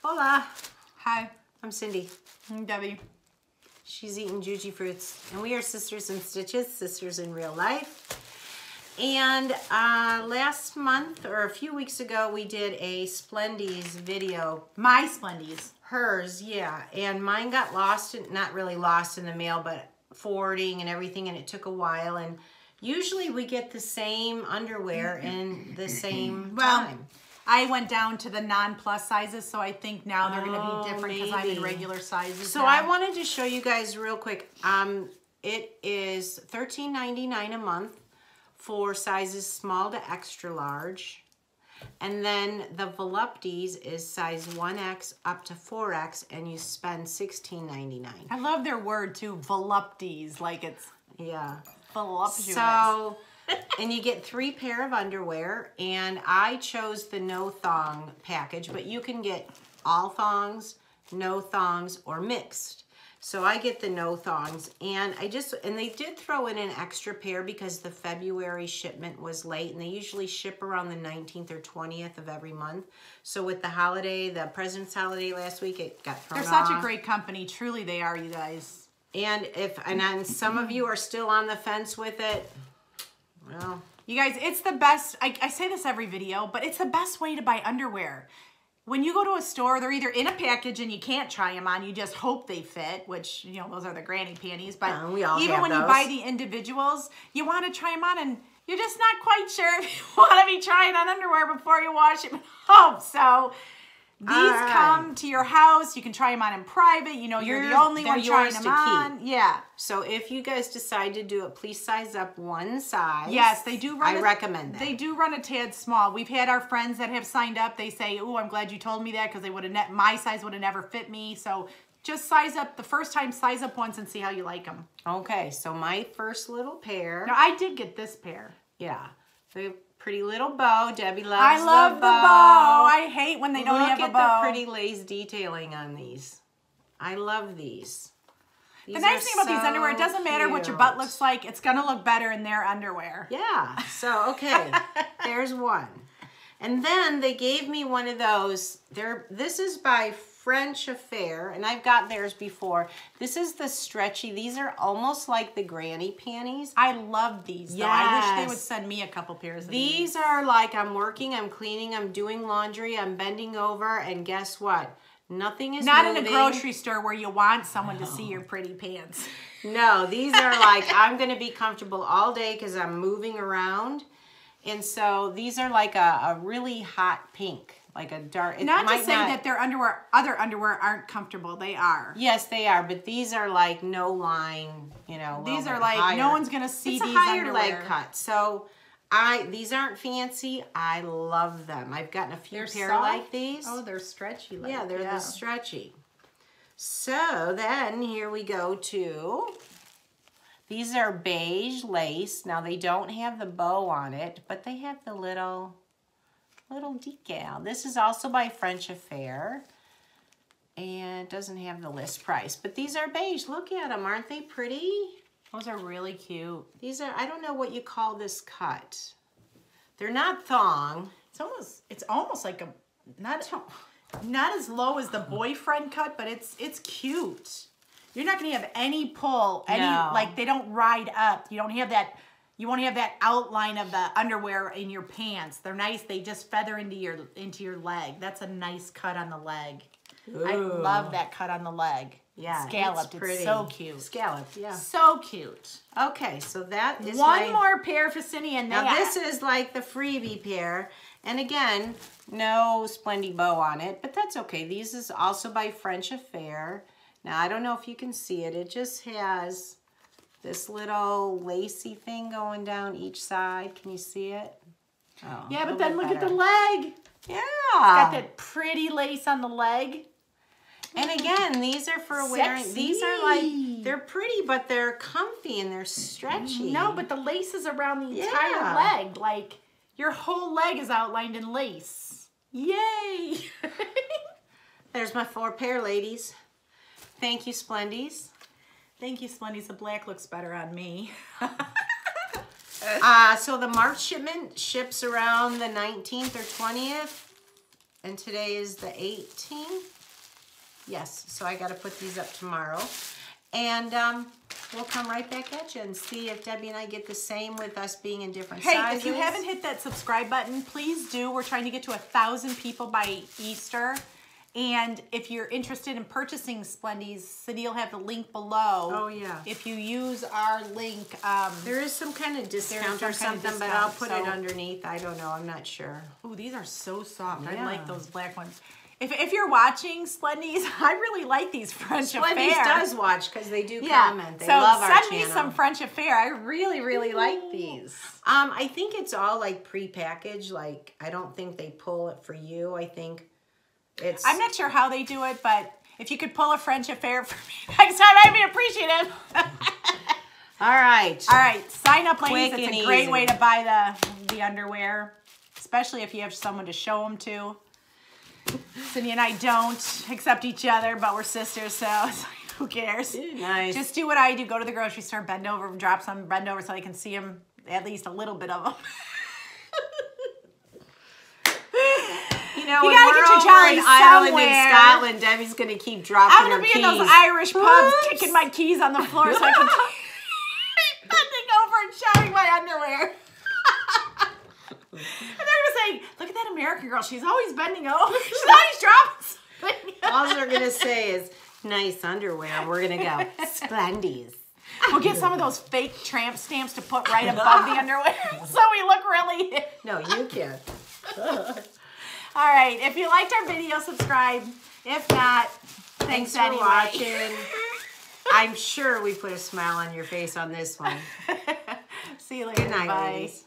Hola. Hi. I'm Cindy. I'm Debbie. She's eating Juji fruits. And we are sisters in stitches, sisters in real life. And last month, or a few weeks ago, we did a Splendies video. My Splendies. Hers, yeah. And mine got lost, not really lost in the mail, but forwarding and everything, and it took a while. And usually we get the same underwear in the same time. I went down to the non-plus sizes, so I think now they're going to be different because I'm in regular sizes So now. I wanted to show you guys real quick. It is $13.99 a month for sizes small to extra large. And then the Volupties is size 1X up to 4X, and you spend $16.99. I love their word too, Volupties, like it's voluptuous. So, and you get 3 pair of underwear, and I chose the no thong package, but you can get all thongs, no thongs, or mixed. So I get the no thongs, and they did throw in an extra pair because the February shipment was late, and they usually ship around the 19th or 20th of every month. So with the holiday, the President's holiday last week, it got thrown off. They're such a great company. Truly they are, you guys. And then some of you are still on the fence with it, well. You guys, it's the best. I say this every video, but it's the best way to buy underwear. When you go to a store, they're either in a package and you can't try them on. You just hope they fit, which, you know, those are the granny panties. But even when you buy the individuals, you want to try them on and you're just not quite sure if you want to be trying on underwear before you wash them at home. So these come to your house. You can try them on in private. You know, you're the only one trying them on. Yeah. So if you guys decide to do it, please size up one size. Yes, they do run. I recommend that. They do run a tad small. We've had our friends that have signed up. They say, "Oh, I'm glad you told me that because they would have my size would have never fit me." So just size up the first time. Size up once and see how you like them. Okay. So my first little pair. Now I did get this pair. Yeah. The pretty little bow. Debbie loves I love the bow. I hate when they don't have a bow. Look at the pretty lace detailing on these. I love these. The nice thing about these underwear, it doesn't matter what your butt looks like. It's going to look better in their underwear. Yeah. So, okay. There's one. And then they gave me one of those. This is by French Affair, and I've got theirs before. This is the stretchy. These are almost like the granny panties. I love these. Yes. I wish they would send me a couple pairs of these. These are like I'm working, I'm cleaning, I'm doing laundry, I'm bending over, and guess what? Nothing is not moving. In a grocery store where you want someone to see your pretty pants. No, these are like I'm going to be comfortable all day because I'm moving around. And so these are like a really hot pink, like a dark. Not to say that their other underwear aren't comfortable. They are. Yes, they are. But these are like no line, you know. These are like higher. No one's going to see these underwear. It's a higher leg cut. So these aren't fancy. I love them. I've gotten a few pair like these. Oh, they're stretchy. Yeah, they're the stretchy. So then here we go to, these are beige lace. Now they don't have the bow on it, but they have the little decal. This is also by French Affair. And it doesn't have the list price, but these are beige. Look at them. Aren't they pretty? Those are really cute. These are, I don't know what you call this cut. They're not thong. It's almost like a, not as low as the boyfriend cut, but it's cute. You're not going to have any pull, like they don't ride up. You don't have that, you won't have that outline of the underwear in your pants. They're nice. They just feather into your leg. That's a nice cut on the leg. Ooh. I love that cut on the leg. Yeah, scalloped. It's so cute. Scalloped, yeah. So cute. Okay, so that is one more pair for Cindy, and now this is like the freebie pair, and again, no Splendy bow on it, but that's okay. These is also by French Affair. Now I don't know if you can see it. It just has this little lacy thing going down each side. Can you see it? Oh, yeah, but then look at the leg. Yeah, it's got that pretty lace on the leg. And again, these are for wearing, these are like, they're pretty, but they're comfy and they're stretchy. No, but the lace is around the entire leg. Like, your whole leg is outlined in lace. Yay! There's my 4 pair, ladies. Thank you, Splendies. Thank you, Splendies. The black looks better on me. So the March shipment ships around the 19th or 20th. And today is the 18th. Yes, so I got to put these up tomorrow. And we'll come right back at you and see if Debbie and I get the same with us being in different sizes. Hey, if you haven't hit that subscribe button, please do. We're trying to get to 1,000 people by Easter. And if you're interested in purchasing Splendies, Cindy will have the link below. Oh, yeah. If you use our link. There is some kind of discount or something, but I'll put it underneath. I don't know. I'm not sure. Oh, these are so soft. Yeah. I like those black ones. If you're watching Splendies, I really like these French Affair. Splendies does watch because they do comment. They love our channel. So send me some French Affair. I really, really like these. I think it's all like pre-packaged. Like, I don't think they pull it for you. I think it's... I'm not sure how they do it, but if you could pull a French Affair for me next time, I'd be appreciative. All right. All right. Sign up, ladies. Quick It's and a great easy. way to buy the underwear, especially if you have someone to show them to. Cindy and I don't accept each other, but we're sisters, so it's like, who cares? Nice. Just do what I do. Go to the grocery store, bend over, drop some, bend over so I can see them, at least a little bit of them. You know, You when gotta we're get your over jollies in Ireland somewhere. and Scotland, Debbie's going to keep dropping I'm her gonna be keys. in those Irish pubs, Whoops. kicking my keys on the floor so I can keep bending over and showing my underwear. And they're gonna say, "Look at that American girl. She's always bending over. She's always dropping something." All they're going to say is, nice underwear. We're going to go, Splendies. We'll get some of those fake tramp stamps to put right above the underwear so we look really... No, you can't. All right. If you liked our video, subscribe. If not, thanks for anyway. watching. I'm sure we put a smile on your face on this one. See you later. Good night, Bye. ladies.